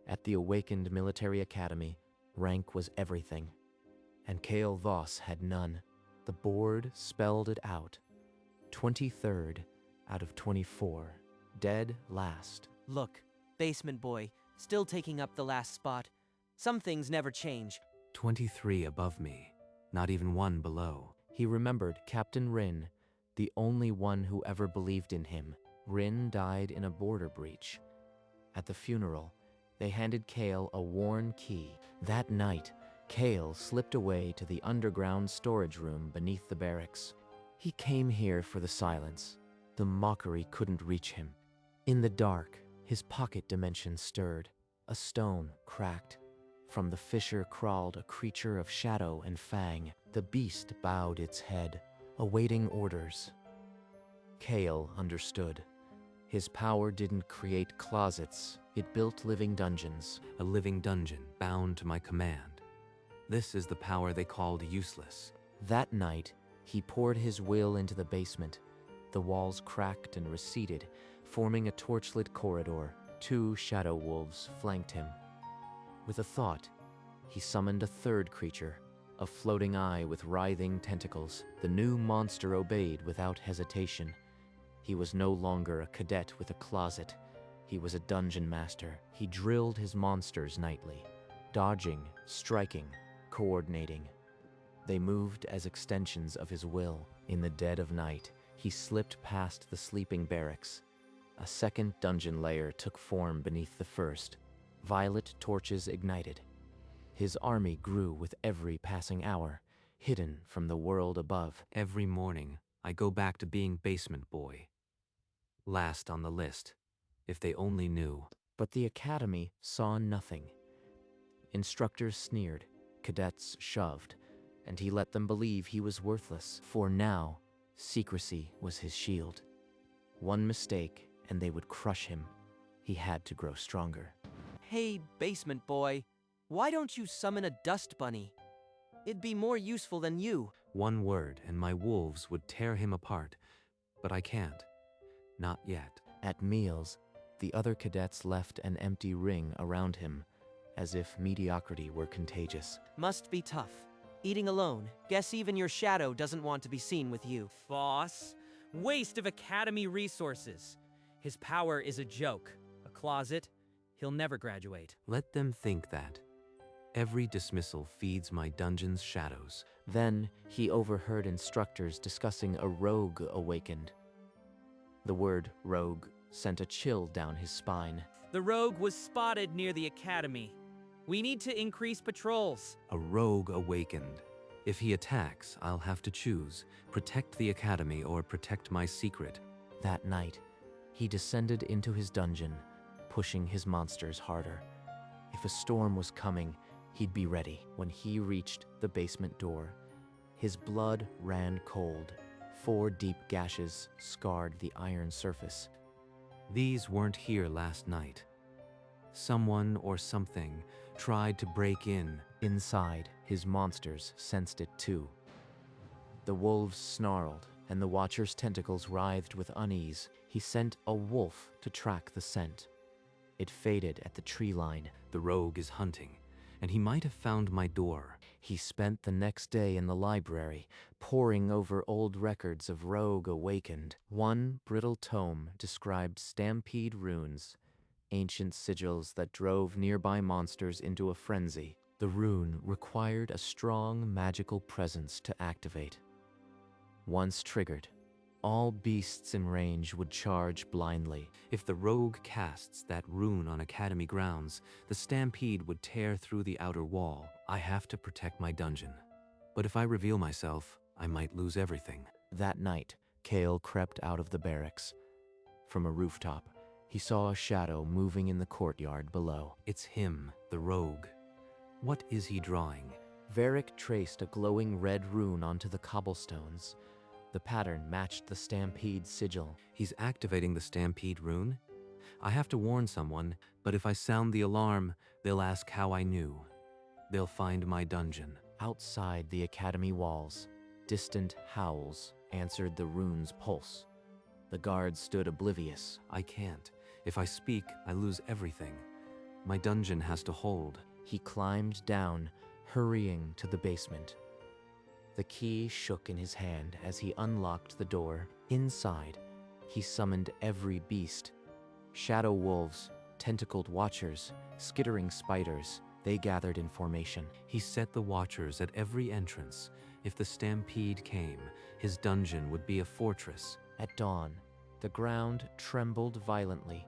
At the awakened military academy, rank was everything, and Kale Voss had none. The board spelled it out. 23rd out of 24. Dead last. Look, basement boy, still taking up the last spot. Some things never change. 23 above me, not even one below. He remembered Captain Rin, the only one who ever believed in him. Rin died in a border breach. At the funeral, they handed Kale a worn key. That night, Kale slipped away to the underground storage room beneath the barracks. He came here for the silence. The mockery couldn't reach him. In the dark, his pocket dimension stirred. A stone cracked. From the fissure crawled a creature of shadow and fang. The beast bowed its head, awaiting orders. Kale understood. His power didn't create closets, it built living dungeons. A living dungeon bound to my command. This is the power they called useless. That night, he poured his will into the basement. The walls cracked and receded, forming a torchlit corridor. 2 shadow wolves flanked him. With a thought, he summoned a third creature, a floating eye with writhing tentacles. The new monster obeyed without hesitation. He was no longer a cadet with a closet. He was a dungeon master. He drilled his monsters nightly, dodging, striking, coordinating. They moved as extensions of his will. In the dead of night, he slipped past the sleeping barracks. A second dungeon layer took form beneath the first. Violet torches ignited. His army grew with every passing hour, hidden from the world above. Every morning, I go back to being basement boy. Last on the list, if they only knew. But the academy saw nothing. Instructors sneered, cadets shoved, and he let them believe he was worthless. For now, secrecy was his shield. One mistake, and they would crush him. He had to grow stronger. Hey, basement boy, why don't you summon a dust bunny? It'd be more useful than you. One word and my wolves would tear him apart, but I can't. Not yet. At meals, the other cadets left an empty ring around him, as if mediocrity were contagious. Must be tough. Eating alone. Guess even your shadow doesn't want to be seen with you. Boss, waste of academy resources. His power is a joke. A closet. He'll never graduate. Let them think that. Every dismissal feeds my dungeon's shadows. Then he overheard instructors discussing a rogue awakened. The word rogue sent a chill down his spine. The rogue was spotted near the academy. We need to increase patrols. A rogue awakened. If he attacks, I'll have to choose, protect the academy or protect my secret. That night, he descended into his dungeon, pushing his monsters harder. If a storm was coming, he'd be ready. When he reached the basement door, his blood ran cold. 4 deep gashes scarred the iron surface. These weren't here last night. Someone or something tried to break in. Inside, his monsters sensed it too. The wolves snarled, and the Watcher's tentacles writhed with unease. He sent a wolf to track the scent. It faded at the tree line. The rogue is hunting, and he might have found my door. He spent the next day in the library, poring over old records of rogue awakened. One brittle tome described stampede runes, ancient sigils that drove nearby monsters into a frenzy. The rune required a strong magical presence to activate. Once triggered, all beasts in range would charge blindly. If the rogue casts that rune on academy grounds, the stampede would tear through the outer wall. I have to protect my dungeon. But if I reveal myself, I might lose everything. That night, Kale crept out of the barracks. From a rooftop, he saw a shadow moving in the courtyard below. It's him, the rogue. What is he drawing? Varric traced a glowing red rune onto the cobblestones. The pattern matched the stampede sigil. He's activating the stampede rune? I have to warn someone, but if I sound the alarm, they'll ask how I knew. They'll find my dungeon. Outside the academy walls, distant howls answered the rune's pulse. The guards stood oblivious. I can't. If I speak, I lose everything. My dungeon has to hold. He climbed down, hurrying to the basement. The key shook in his hand as he unlocked the door. Inside, he summoned every beast. Shadow wolves, tentacled watchers, skittering spiders, they gathered in formation. He set the watchers at every entrance. If the stampede came, his dungeon would be a fortress. At dawn, the ground trembled violently.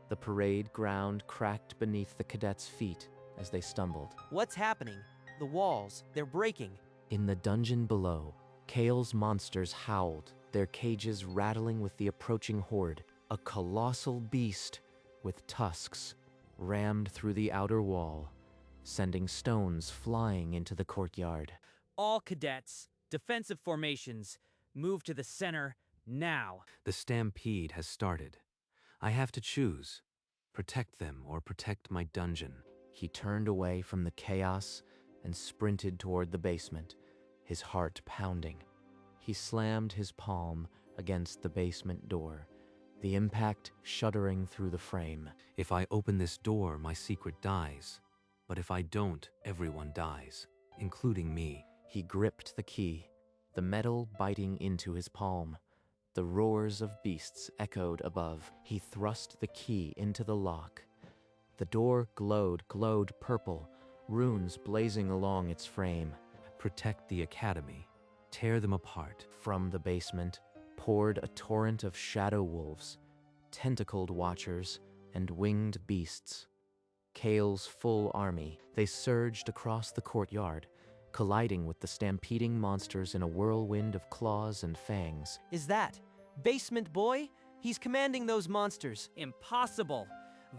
The parade ground cracked beneath the cadets' feet as they stumbled. What's happening? The walls, they're breaking. In the dungeon below, Kale's monsters howled, their cages rattling with the approaching horde. A colossal beast with tusks rammed through the outer wall, sending stones flying into the courtyard. All cadets, defensive formations, move to the center now. The stampede has started. I have to choose. Protect them or protect my dungeon. He turned away from the chaos and sprinted toward the basement, his heart pounding. He slammed his palm against the basement door, the impact shuddering through the frame. If I open this door, my secret dies. But if I don't, everyone dies, including me. He gripped the key, the metal biting into his palm. The roars of beasts echoed above. He thrust the key into the lock. The door glowed purple, runes blazing along its frame. Protect the academy. Tear them apart. From the basement poured a torrent of shadow wolves, tentacled watchers, and winged beasts. Kale's full army, they surged across the courtyard, colliding with the stampeding monsters in a whirlwind of claws and fangs. Is that Basement Boy? He's commanding those monsters. Impossible.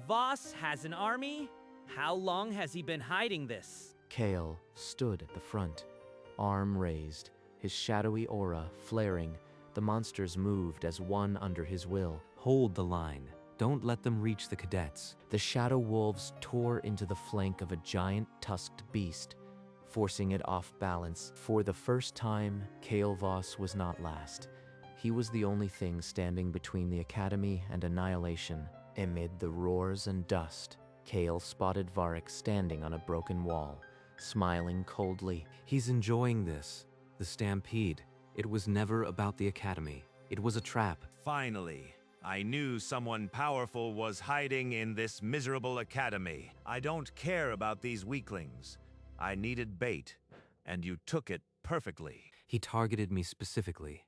Voss has an army? How long has he been hiding this? Kale stood at the front, arm raised, his shadowy aura flaring. The monsters moved as one under his will. Hold the line. Don't let them reach the cadets. The shadow wolves tore into the flank of a giant tusked beast, forcing it off balance. For the first time, Kale Voss was not last. He was the only thing standing between the academy and annihilation. Amid the roars and dust, Kale spotted Varric standing on a broken wall, smiling coldly. He's enjoying this. The stampede. It was never about the academy. It was a trap. Finally, I knew someone powerful was hiding in this miserable academy. I don't care about these weaklings. I needed bait, and you took it perfectly. He targeted me specifically.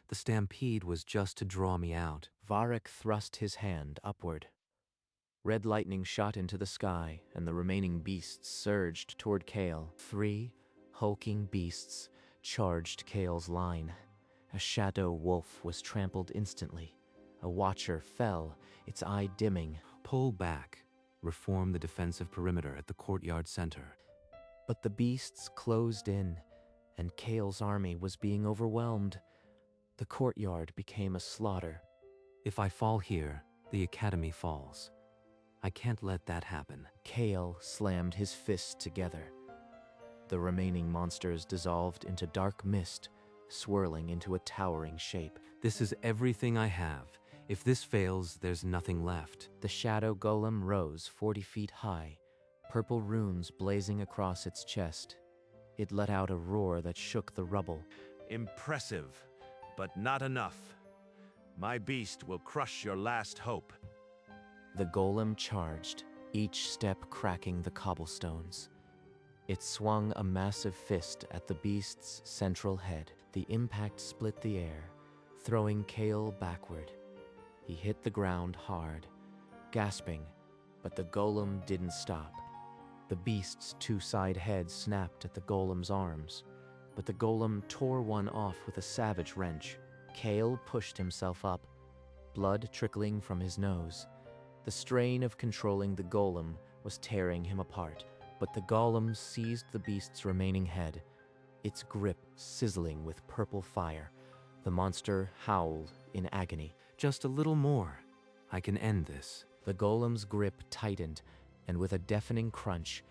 The stampede was just to draw me out. Varric thrust his hand upward. Red lightning shot into the sky, and the remaining beasts surged toward Kale. 3 hulking beasts charged Kale's line. A shadow wolf was trampled instantly. A watcher fell, its eye dimming. Pull back. Reform the defensive perimeter at the courtyard center. But the beasts closed in, and Kale's army was being overwhelmed. The courtyard became a slaughter. If I fall here, the academy falls. I can't let that happen. Kale slammed his fists together. The remaining monsters dissolved into dark mist, swirling into a towering shape. This is everything I have. If this fails, there's nothing left. The shadow golem rose 40 feet high, purple runes blazing across its chest. It let out a roar that shook the rubble. Impressive, but not enough. My beast will crush your last hope. The golem charged, each step cracking the cobblestones. It swung a massive fist at the beast's central head. The impact split the air, throwing Kale backward. He hit the ground hard, gasping, but the golem didn't stop. The beast's 2 side heads snapped at the golem's arms, but the golem tore one off with a savage wrench. Kale pushed himself up, blood trickling from his nose. The strain of controlling the golem was tearing him apart, but the golem seized the beast's remaining head, its grip sizzling with purple fire. The monster howled in agony. Just a little more. I can end this. The golem's grip tightened, and with a deafening crunch,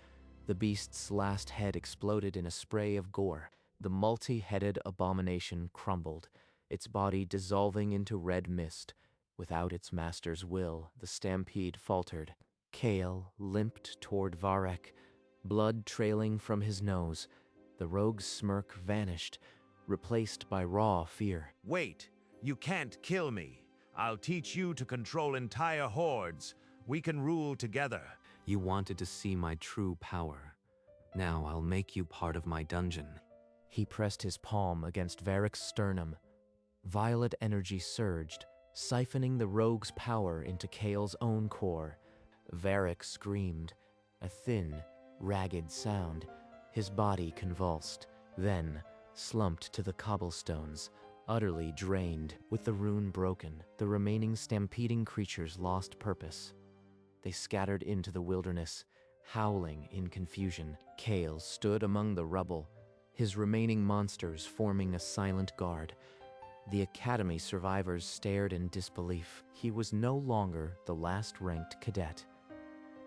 the beast's last head exploded in a spray of gore. The multi-headed abomination crumbled, its body dissolving into red mist. Without its master's will, the stampede faltered. Kale limped toward Varek, blood trailing from his nose. The rogue's smirk vanished, replaced by raw fear. Wait, you can't kill me. I'll teach you to control entire hordes. We can rule together. You wanted to see my true power. Now I'll make you part of my dungeon. He pressed his palm against Varek's sternum. Violet energy surged, siphoning the rogue's power into Kale's own core. Varek screamed, a thin, ragged sound. His body convulsed, then slumped to the cobblestones, utterly drained. With the rune broken, the remaining stampeding creatures lost purpose. They scattered into the wilderness, howling in confusion. Kale stood among the rubble, his remaining monsters forming a silent guard. The Academy survivors stared in disbelief. He was no longer the last-ranked cadet.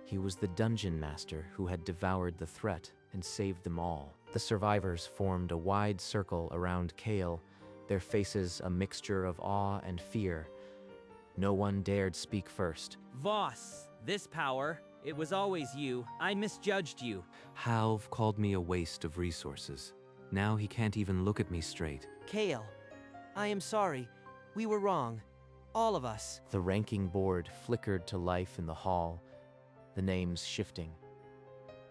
He was the dungeon master who had devoured the threat and saved them all. The survivors formed a wide circle around Kale, their faces a mixture of awe and fear. No one dared speak first. Voss, this power, it was always you. I misjudged you. Halv called me a waste of resources. Now he can't even look at me straight. Kale, I am sorry. We were wrong. All of us. The ranking board flickered to life in the hall, the names shifting.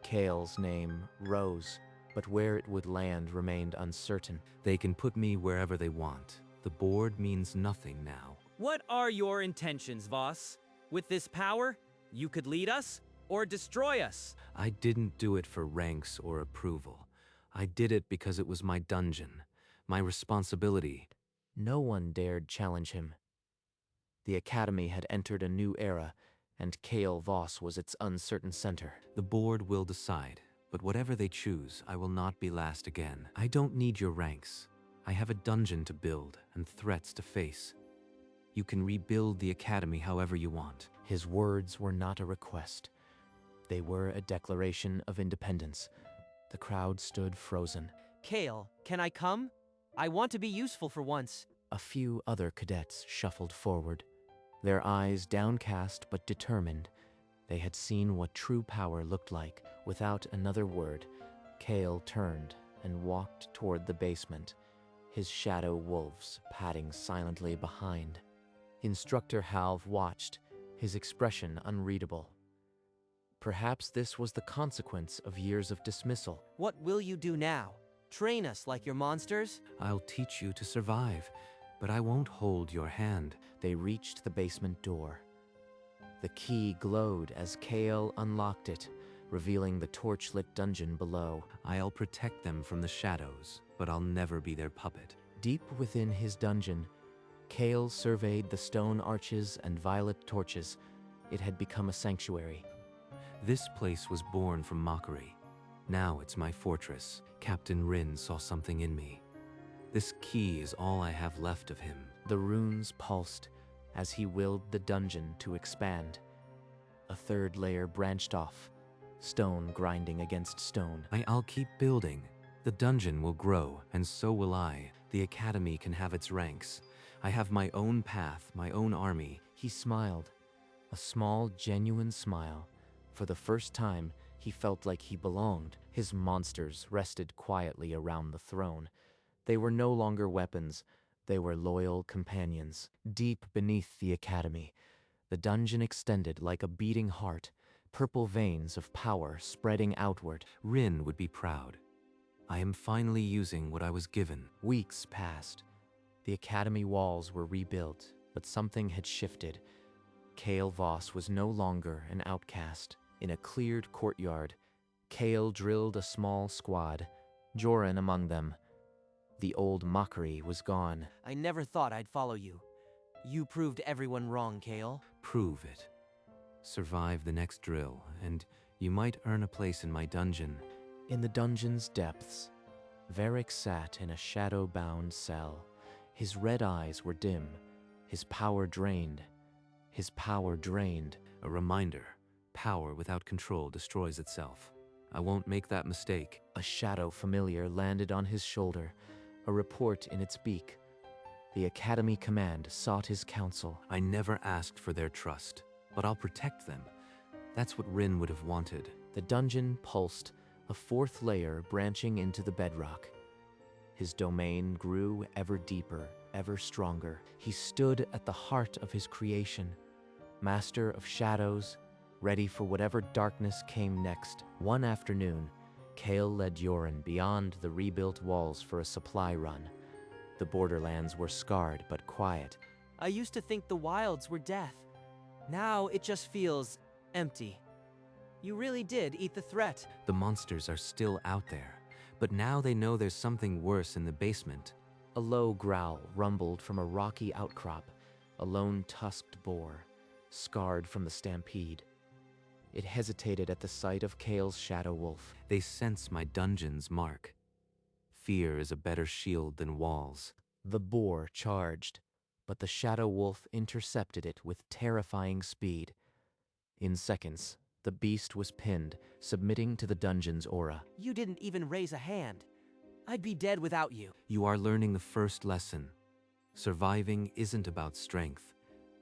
Kale's name rose, but where it would land remained uncertain. They can put me wherever they want. The board means nothing now. What are your intentions, Voss? With this power, you could lead us or destroy us. I didn't do it for ranks or approval. I did it because it was my dungeon, my responsibility. No one dared challenge him. The Academy had entered a new era, and Kale Voss was its uncertain center. The board will decide, but whatever they choose, I will not be last again. I don't need your ranks. I have a dungeon to build and threats to face. You can rebuild the Academy however you want. His words were not a request. They were a declaration of independence. The crowd stood frozen. Kale, can I come? I want to be useful for once. A few other cadets shuffled forward, their eyes downcast but determined. They had seen what true power looked like. Without another word, Kale turned and walked toward the basement, his shadow wolves padding silently behind. Instructor Halv watched, his expression unreadable. Perhaps this was the consequence of years of dismissal. What will you do now? Train us like your monsters? I'll teach you to survive, but I won't hold your hand. They reached the basement door. The key glowed as Kale unlocked it, revealing the torchlit dungeon below. I'll protect them from the shadows, but I'll never be their puppet. Deep within his dungeon, Kale surveyed the stone arches and violet torches. It had become a sanctuary. This place was born from mockery. Now it's my fortress. Captain Rin saw something in me. This key is all I have left of him. The runes pulsed as he willed the dungeon to expand. A third layer branched off, stone grinding against stone. I'll keep building. The dungeon will grow, and so will I. The Academy can have its ranks. I have my own path, my own army. He smiled, a small, genuine smile. For the first time, he felt like he belonged. His monsters rested quietly around the throne. They were no longer weapons. They were loyal companions. Deep beneath the Academy, the dungeon extended like a beating heart, purple veins of power spreading outward. Rin would be proud. I am finally using what I was given. Weeks passed. The Academy walls were rebuilt, but something had shifted. Kale Voss was no longer an outcast. In a cleared courtyard, Kale drilled a small squad, Joran among them. The old mockery was gone. I never thought I'd follow you. You proved everyone wrong, Kale. Prove it. Survive the next drill, and you might earn a place in my dungeon. In the dungeon's depths, Varek sat in a shadow-bound cell. His red eyes were dim, his power drained. His power drained. A reminder. Power without control destroys itself. I won't make that mistake. A shadow familiar landed on his shoulder, a report in its beak. The Academy command sought his counsel. I never asked for their trust, but I'll protect them. That's what Rin would have wanted. The dungeon pulsed, a fourth layer branching into the bedrock. His domain grew ever deeper, ever stronger. He stood at the heart of his creation, master of shadows, ready for whatever darkness came next. One afternoon, Kale led Yoren beyond the rebuilt walls for a supply run. The borderlands were scarred but quiet. I used to think the wilds were death. Now it just feels empty. You really did eat the threat. The monsters are still out there, but now they know there's something worse in the basement. A low growl rumbled from a rocky outcrop, a lone tusked boar, scarred from the stampede. It hesitated at the sight of Kale's shadow wolf. They sense my dungeon's mark. Fear is a better shield than walls. The boar charged, but the shadow wolf intercepted it with terrifying speed. In seconds, the beast was pinned, submitting to the dungeon's aura. You didn't even raise a hand. I'd be dead without you. You are learning the first lesson. Surviving isn't about strength.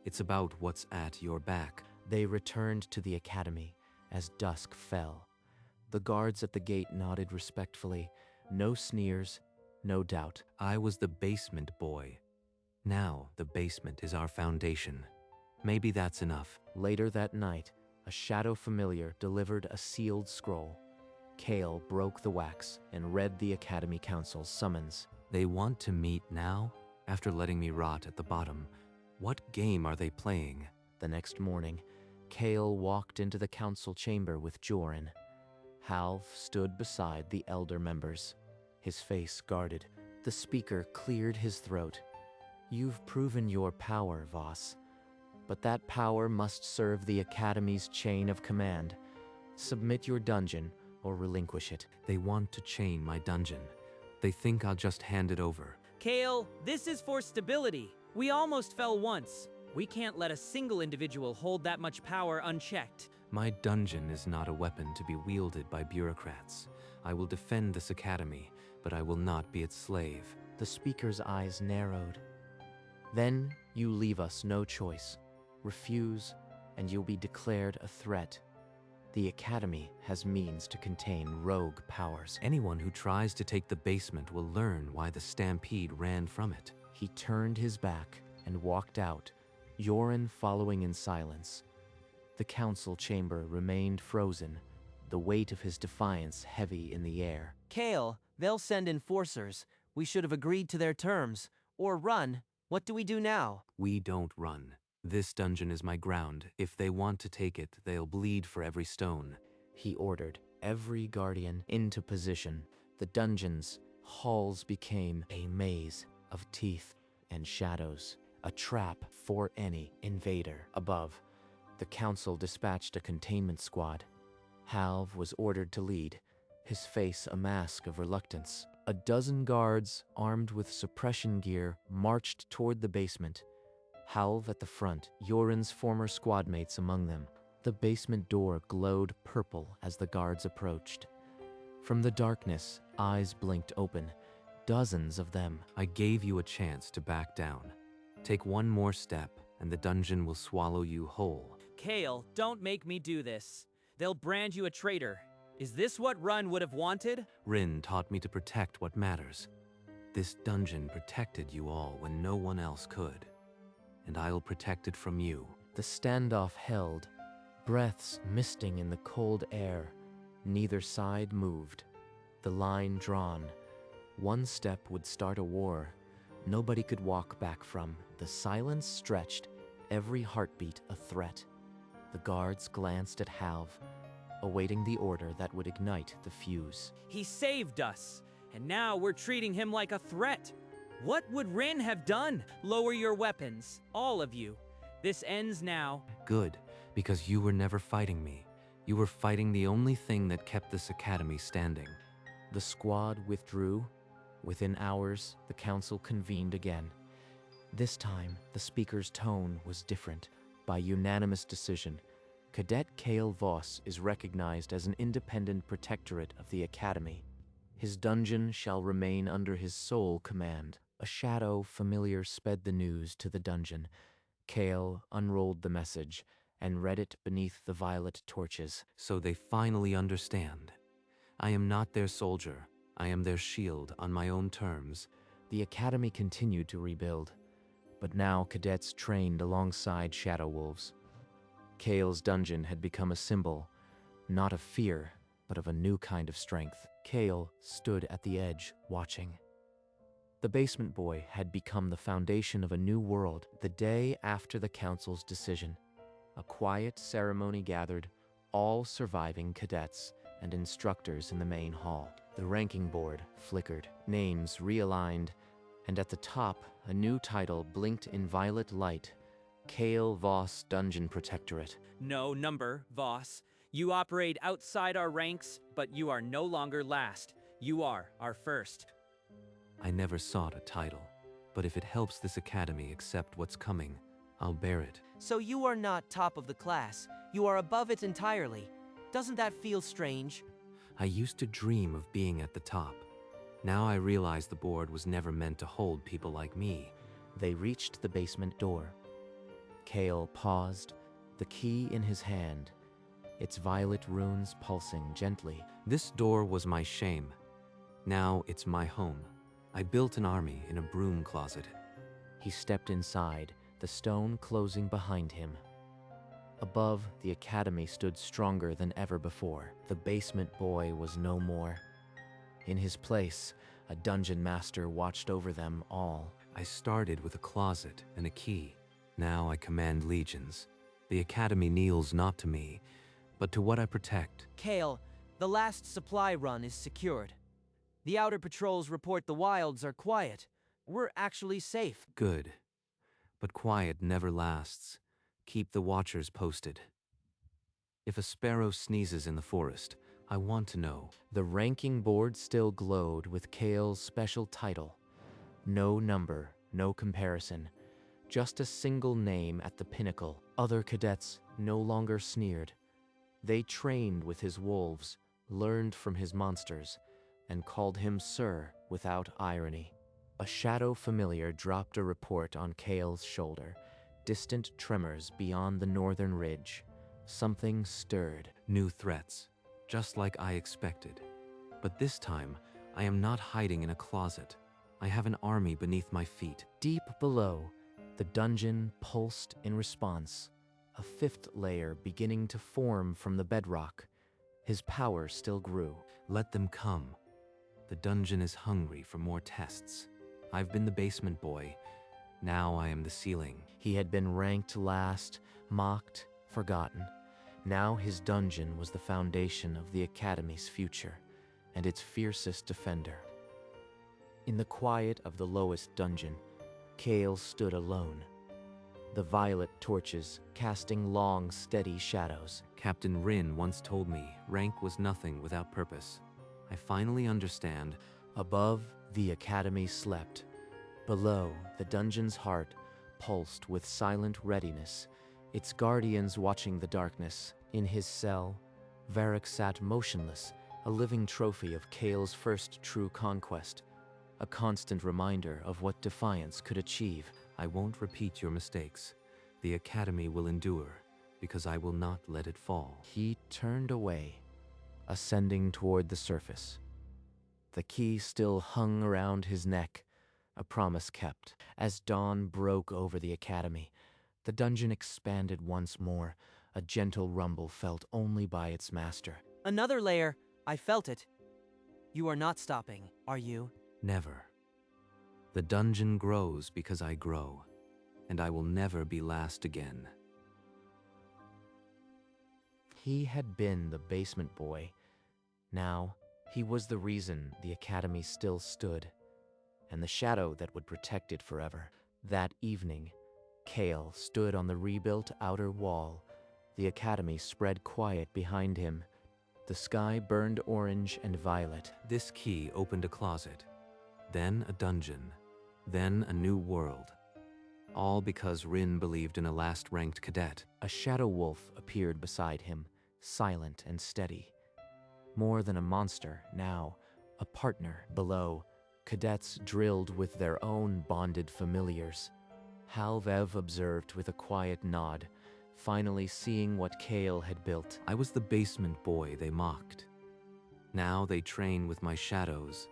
It's about what's at your back. They returned to the academy as dusk fell. The guards at the gate nodded respectfully. No sneers, no doubt. I was the basement boy. Now the basement is our foundation. Maybe that's enough. Later that night, a shadow familiar delivered a sealed scroll. Kale broke the wax and read the Academy Council's summons. They want to meet now? After letting me rot at the bottom, what game are they playing? The next morning, Kale walked into the council chamber with Joran. Halv stood beside the elder members, his face guarded. The speaker cleared his throat. You've proven your power, Voss. But that power must serve the Academy's chain of command. Submit your dungeon or relinquish it. They want to chain my dungeon. They think I'll just hand it over. Kale, this is for stability. We almost fell once. We can't let a single individual hold that much power unchecked. My dungeon is not a weapon to be wielded by bureaucrats. I will defend this academy, but I will not be its slave. The speaker's eyes narrowed. Then you leave us no choice. Refuse, and you'll be declared a threat. The Academy has means to contain rogue powers. Anyone who tries to take the basement will learn why the stampede ran from it. He turned his back and walked out, Yoren following in silence. The council chamber remained frozen, the weight of his defiance heavy in the air. Kale, they'll send enforcers. We should have agreed to their terms. Or run. What do we do now? We don't run. This dungeon is my ground. If they want to take it, they'll bleed for every stone. He ordered every guardian into position. The dungeon's halls became a maze of teeth and shadows, a trap for any invader. Above, the council dispatched a containment squad. Halv was ordered to lead, his face a mask of reluctance. A dozen guards, armed with suppression gear, marched toward the basement. Halv at the front, Yoren's former squadmates among them. The basement door glowed purple as the guards approached. From the darkness, eyes blinked open, dozens of them. I gave you a chance to back down. Take one more step, and the dungeon will swallow you whole. Kale, don't make me do this. They'll brand you a traitor. Is this what Run would have wanted? Rin taught me to protect what matters. This dungeon protected you all when no one else could. And I'll protect it from you. The standoff held, breaths misting in the cold air. Neither side moved. The line drawn. One step would start a war. Nobody could walk back from. The silence stretched, every heartbeat a threat. The guards glanced at Halv, awaiting the order that would ignite the fuse. He saved us, and now we're treating him like a threat. What would Rin have done? Lower your weapons, all of you. This ends now. Good, because you were never fighting me. You were fighting the only thing that kept this academy standing. The squad withdrew. Within hours, the council convened again. This time, the speaker's tone was different. By unanimous decision, Cadet Kale Voss is recognized as an independent protectorate of the academy. His dungeon shall remain under his sole command. A shadow familiar sped the news to the dungeon. Kale unrolled the message, and read it beneath the violet torches. So they finally understand. I am not their soldier. I am their shield on my own terms. The academy continued to rebuild, but now cadets trained alongside shadow wolves. Kale's dungeon had become a symbol, not of fear, but of a new kind of strength. Kale stood at the edge, watching. The basement boy had become the foundation of a new world. The day after the council's decision, a quiet ceremony gathered all surviving cadets and instructors in the main hall. The ranking board flickered, names realigned, and at the top, a new title blinked in violet light: Kale Voss Dungeon Protectorate. No number, Voss. You operate outside our ranks, but you are no longer last. You are our first. I never sought a title, but if it helps this academy accept what's coming, I'll bear it. So you are not top of the class. You are above it entirely. Doesn't that feel strange? I used to dream of being at the top. Now I realize the board was never meant to hold people like me. They reached the basement door. Kale paused, the key in his hand, its violet runes pulsing gently. This door was my shame. Now it's my home. I built an army in a broom closet. He stepped inside, the stone closing behind him. Above, the academy stood stronger than ever before. The basement boy was no more. In his place, a dungeon master watched over them all. I started with a closet and a key. Now I command legions. The academy kneels not to me, but to what I protect. Kale, the last supply run is secured. The outer patrols report the wilds are quiet. We're actually safe. Good. But quiet never lasts. Keep the watchers posted. If a sparrow sneezes in the forest, I want to know. The ranking board still glowed with Kale's special title. No number, no comparison. Just a single name at the pinnacle. Other cadets no longer sneered. They trained with his wolves, learned from his monsters, and called him Sir without irony. A shadow familiar dropped a report on Kale's shoulder. Distant tremors beyond the northern ridge. Something stirred. New threats, just like I expected. But this time, I am not hiding in a closet. I have an army beneath my feet. Deep below, the dungeon pulsed in response, a fifth layer beginning to form from the bedrock. His power still grew. Let them come. The dungeon is hungry for more tests. I've been the basement boy. Now I am the ceiling. He had been ranked last, mocked, forgotten. Now his dungeon was the foundation of the academy's future, and its fiercest defender. In the quiet of the lowest dungeon, Kale stood alone. The violet torches casting long, steady shadows. Captain Rin once told me rank was nothing without purpose. I finally understand. Above, the academy slept. Below, the dungeon's heart pulsed with silent readiness, its guardians watching the darkness. In his cell, Varric sat motionless, a living trophy of Kale's first true conquest, a constant reminder of what defiance could achieve. I won't repeat your mistakes. The academy will endure, because I will not let it fall. He turned away, ascending toward the surface. The key still hung around his neck, a promise kept. As dawn broke over the academy, the dungeon expanded once more, a gentle rumble felt only by its master. Another layer. I felt it. You are not stopping, are you? Never. The dungeon grows because I grow, and I will never be last again. He had been the basement boy. Now, he was the reason the academy still stood, and the shadow that would protect it forever. That evening, Kale stood on the rebuilt outer wall. The academy spread quiet behind him. The sky burned orange and violet. This key opened a closet, then a dungeon, then a new world. All because Rin believed in a last-ranked cadet. A shadow wolf appeared beside him, silent and steady. More than a monster, now, a partner. Below, cadets drilled with their own bonded familiars. Halvev observed with a quiet nod, finally seeing what Kale had built. I was the basement boy they mocked. Now they train with my shadows.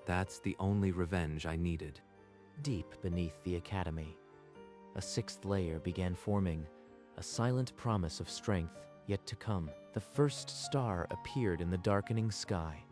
That's the only revenge I needed. Deep beneath the academy, a sixth layer began forming, a silent promise of strength yet to come. The first star appeared in the darkening sky.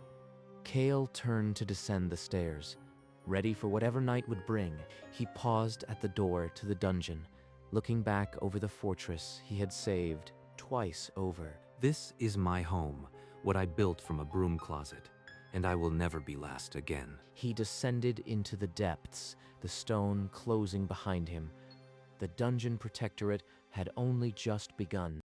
Kale turned to descend the stairs. Ready for whatever night would bring, he paused at the door to the dungeon, looking back over the fortress he had saved twice over. This is my home, what I built from a broom closet, and I will never be last again. He descended into the depths, the stone closing behind him. The dungeon protectorate had only just begun.